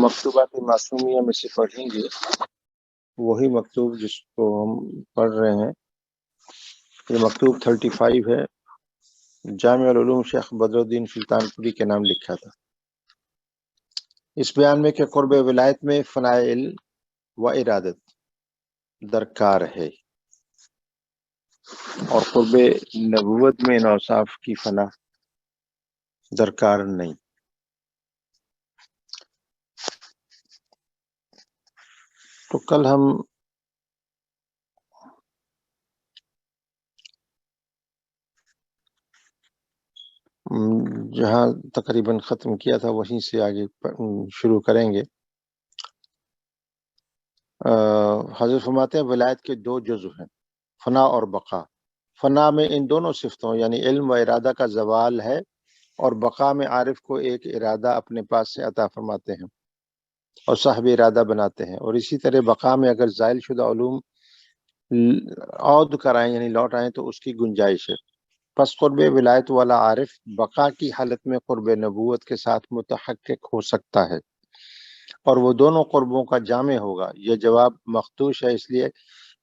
مکتوبات معصومیہ میں سے پڑھیں گے وہی مکتوب جس کو ہم پڑھ رہے ہیں. یہ مکتوب 35 ہے. جامع العلوم شیخ بدر الدین سلطان پوری کے نام لکھا تھا. اس بیان میں کہ قرب ولایت میں فناء علم و ارادت درکار ہے اور قرب نبوت میں ان اوصاف کی فنا درکار نہیں. تو کل ہم جہاں تقریباً ختم کیا تھا وہیں سے آگے شروع کریں گے. حضرت فرماتے ہیں ولایت کے 2 جزو ہیں، فنا اور بقا. فنا میں ان دونوں صفتوں یعنی علم و ارادہ کا زوال ہے، اور بقا میں عارف کو ایک ارادہ اپنے پاس سے عطا فرماتے ہیں اور صاحب ارادہ بناتے ہیں. اور اسی طرح بقا میں اگر زائل شدہ علوم عود کرائیں یعنی لوٹ آئیں تو اس کی گنجائش ہے. پس قرب ولایت والا عارف بقا کی حالت میں قرب نبوت کے ساتھ متحقق ہو سکتا ہے اور وہ دونوں قربوں کا جامع ہوگا. یہ جواب مخدوش ہے اس لیے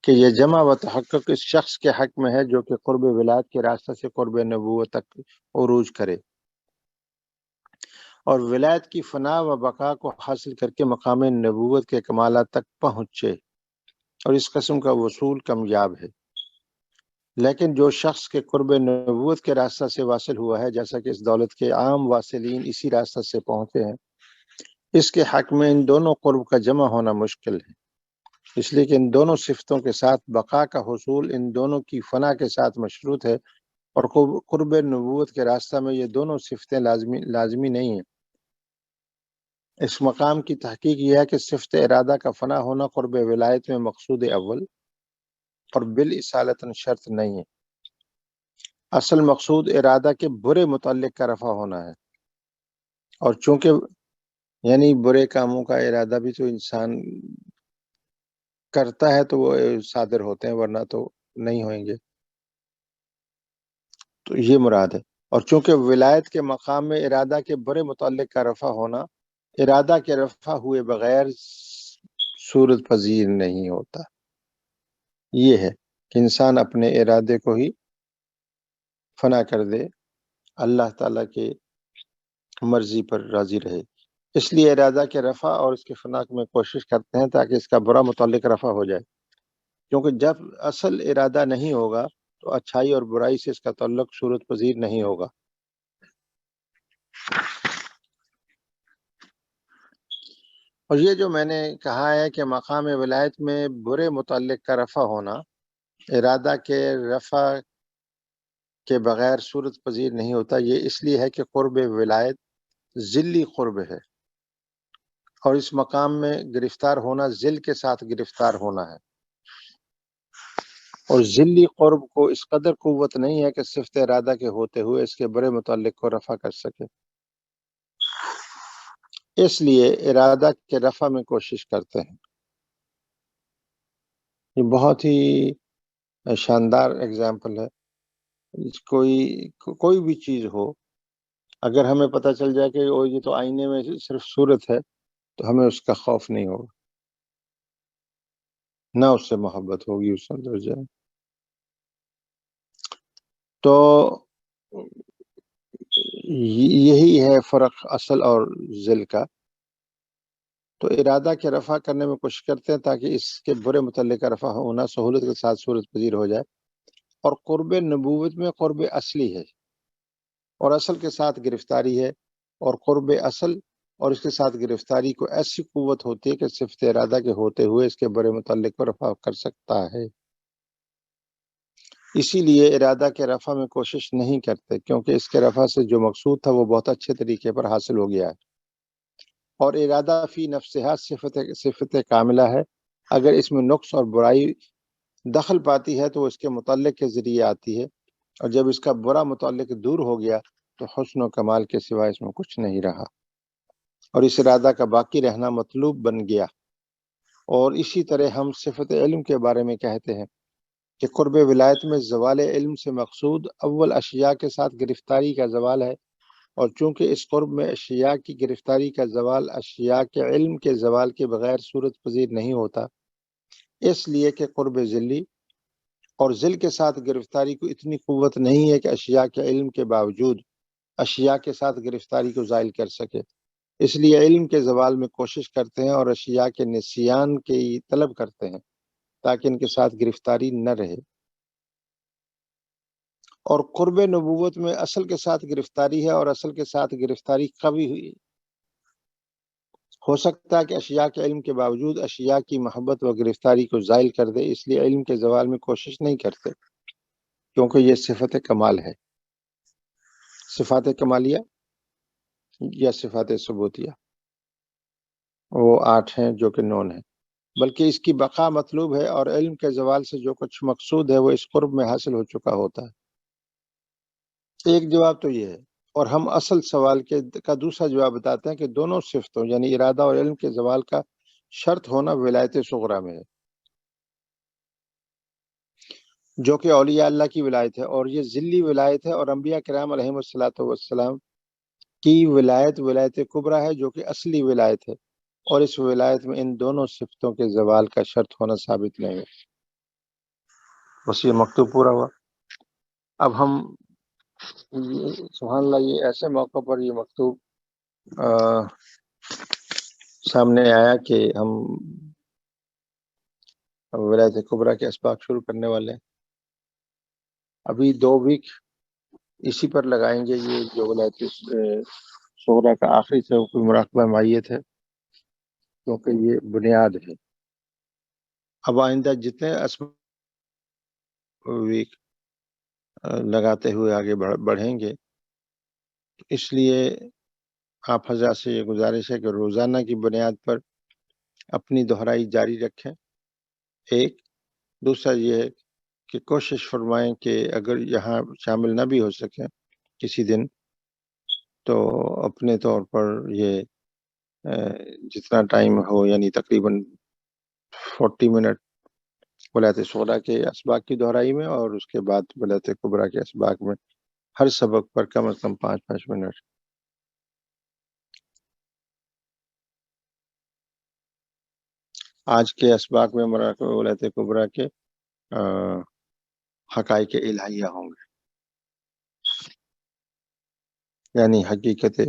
کہ یہ جمع و تحقق اس شخص کے حق میں ہے جو کہ قرب ولایت کے راستہ سے قرب نبوت تک عروج کرے اور ولایت کی فنا و بقا کو حاصل کر کے مقام نبوت کے کمالات تک پہنچے، اور اس قسم کا وصول کامیاب ہے. لیکن جو شخص کے قرب نبوت کے راستہ سے واصل ہوا ہے، جیسا کہ اس دولت کے عام واصلین اسی راستہ سے پہنچے ہیں، اس کے حق میں ان دونوں قرب کا جمع ہونا مشکل ہے، اس لیے کہ ان دونوں صفتوں کے ساتھ بقا کا حصول ان دونوں کی فنا کے ساتھ مشروط ہے، اور قرب نبوت کے راستہ میں یہ دونوں صفتیں لازمی نہیں ہیں. اس مقام کی تحقیق یہ ہے کہ صفت ارادہ کا فنا ہونا قرب ولایت میں مقصود اول اور بالاصالۃ شرط نہیں ہے. اصل مقصود ارادہ کے برے متعلق کا رفع ہونا ہے، اور چونکہ یعنی برے کاموں کا ارادہ بھی تو انسان کرتا ہے تو وہ صادر ہوتے ہیں، ورنہ تو نہیں ہوئیں گے. تو یہ مراد ہے. اور چونکہ ولایت کے مقام میں ارادہ کے برے متعلق کا رفع ہونا ارادہ کے رفع ہوئے بغیر صورت پذیر نہیں ہوتا. یہ ہے کہ انسان اپنے ارادے کو ہی فنا کر دے، اللہ تعالیٰ کے مرضی پر راضی رہے. اس لیے ارادہ کے رفع اور اس کے فنا میں کوشش کرتے ہیں تاکہ اس کا برا متعلق رفع ہو جائے، کیونکہ جب اصل ارادہ نہیں ہوگا تو اچھائی اور برائی سے اس کا تعلق صورت پذیر نہیں ہوگا. اور یہ جو میں نے کہا ہے کہ مقام ولایت میں برے متعلق کا رفع ہونا ارادہ کے رفع کے بغیر صورت پذیر نہیں ہوتا، یہ اس لیے ہے کہ قرب ولایت ذلی قرب ہے، اور اس مقام میں گرفتار ہونا ذل کے ساتھ گرفتار ہونا ہے، اور ذلی قرب کو اس قدر قوت نہیں ہے کہ صفت ارادہ کے ہوتے ہوئے اس کے برے متعلق کو رفع کر سکے. اس لیے ارادہ کے رفع میں کوشش کرتے ہیں. یہ بہت ہی شاندار اگزامپل ہے. کوئی بھی چیز ہو، اگر ہمیں پتہ چل جائے کہ یہ تو آئینے میں صرف صورت ہے تو ہمیں اس کا خوف نہیں ہوگا، نہ اس سے محبت ہوگی، اس اندر جائے. تو یہی ہے فرق اصل اور ذل کا. تو ارادہ کے رفع کرنے میں کوشش کرتے ہیں تاکہ اس کے برے متعلق کا رفع ہونا سہولت کے ساتھ صورت پذیر ہو جائے. اور قرب نبوت میں قرب اصلی ہے اور اصل کے ساتھ گرفتاری ہے، اور قرب اصل اور اس کے ساتھ گرفتاری کو ایسی قوت ہوتی ہے کہ صفت ارادہ کے ہوتے ہوئے اس کے برے متعلق کو رفع کر سکتا ہے. اسی لیے ارادہ کے رفع میں کوشش نہیں کرتے، کیونکہ اس کے رفع سے جو مقصود تھا وہ بہت اچھے طریقے پر حاصل ہو گیا ہے، اور ارادہ فی نفسہ صفت کاملہ ہے. اگر اس میں نقص اور برائی دخل پاتی ہے تو اس کے متعلق کے ذریعے آتی ہے، اور جب اس کا برا متعلق دور ہو گیا تو حسن و کمال کے سوا اس میں کچھ نہیں رہا، اور اس ارادہ کا باقی رہنا مطلوب بن گیا. اور اسی طرح ہم صفت علم کے بارے میں کہتے ہیں کہ قرب ولایت میں زوال علم سے مقصود اول اشیاء کے ساتھ گرفتاری کا زوال ہے، اور چونکہ اس قرب میں اشیاء کی گرفتاری کا زوال اشیاء کے علم کے زوال کے بغیر صورت پذیر نہیں ہوتا، اس لیے کہ قرب ذلی اور ذل کے ساتھ گرفتاری کو اتنی قوت نہیں ہے کہ اشیاء کے علم کے باوجود اشیاء کے ساتھ گرفتاری کو زائل کر سکے، اس لیے علم کے زوال میں کوشش کرتے ہیں اور اشیاء کے نسیان کی طلب کرتے ہیں تاکہ ان کے ساتھ گرفتاری نہ رہے۔ اور قرب نبوت میں اصل کے ساتھ گرفتاری ہے، اور اصل کے ساتھ گرفتاری قوی ہوئی ہو سکتا ہے کہ اشیاء کے علم کے باوجود اشیاء کی محبت و گرفتاری کو زائل کر دے، اس لیے علم کے زوال میں کوشش نہیں کرتے، کیونکہ یہ صفت کمال ہے۔ صفات کمالیہ یا صفات ثبوتیہ وہ 8 ہیں جو کہ نون ہیں، بلکہ اس کی بقا مطلوب ہے، اور علم کے زوال سے جو کچھ مقصود ہے وہ اس قرب میں حاصل ہو چکا ہوتا ہے۔ ایک جواب تو یہ ہے، اور ہم اصل سوال کا دوسرا جواب بتاتے ہیں کہ دونوں صفتوں یعنی ارادہ اور علم کے زوال کا شرط ہونا ولایت صغریٰ میں ہے، جو کہ اولیاء اللہ کی ولایت ہے، اور یہ ذلی ولایت ہے، اور انبیاء کرام علیہم السلام کی ولایت ولایت کبریٰ ہے، جو کہ اصلی ولایت ہے، اور اس ولایت میں ان دونوں صفتوں کے زوال کا شرط ہونا ثابت نہیں ہے۔ بس یہ مکتوب پورا ہوا۔ اب ہم سبحان اللہ، یہ ایسے موقع پر یہ مکتوب سامنے آیا کہ ہم ولایت کبریٰ کے اسباق شروع کرنے والے ہیں۔ ابھی 2 ویک اسی پر لگائیں گے، یہ جو ولایت صغریٰ کا آخری سے کوئی مراقبہ معیت ہے، کیونکہ یہ بنیاد ہے۔ اب آئندہ جتنے ویک لگاتے ہوئے آگے بڑھیں گے، اس لیے آپ حضرات سے یہ گزارش ہے کہ روزانہ کی بنیاد پر اپنی دہرائی جاری رکھیں۔ ایک دوسرا یہ ہے کہ کوشش فرمائیں کہ اگر یہاں شامل نہ بھی ہو سکیں کسی دن، تو اپنے طور پر یہ جتنا ٹائم ہو، یعنی تقریباً 40 منٹ ولایت صغریٰ کے اسباق کی دہرائی میں، اور اس کے بعد ولایت کبریٰ کے اسباق میں ہر سبق پر کم از کم 5 منٹ۔ آج کے اسباق میں مراقبہ ولایت کبریٰ کے حقائق الہیہ ہوں گے، یعنی حقیقت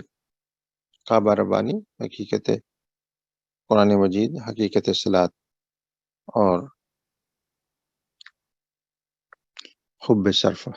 کعبہ ربانی، حقیقت قرآن مجید، حقیقت صلاۃ اور حب صرفہ۔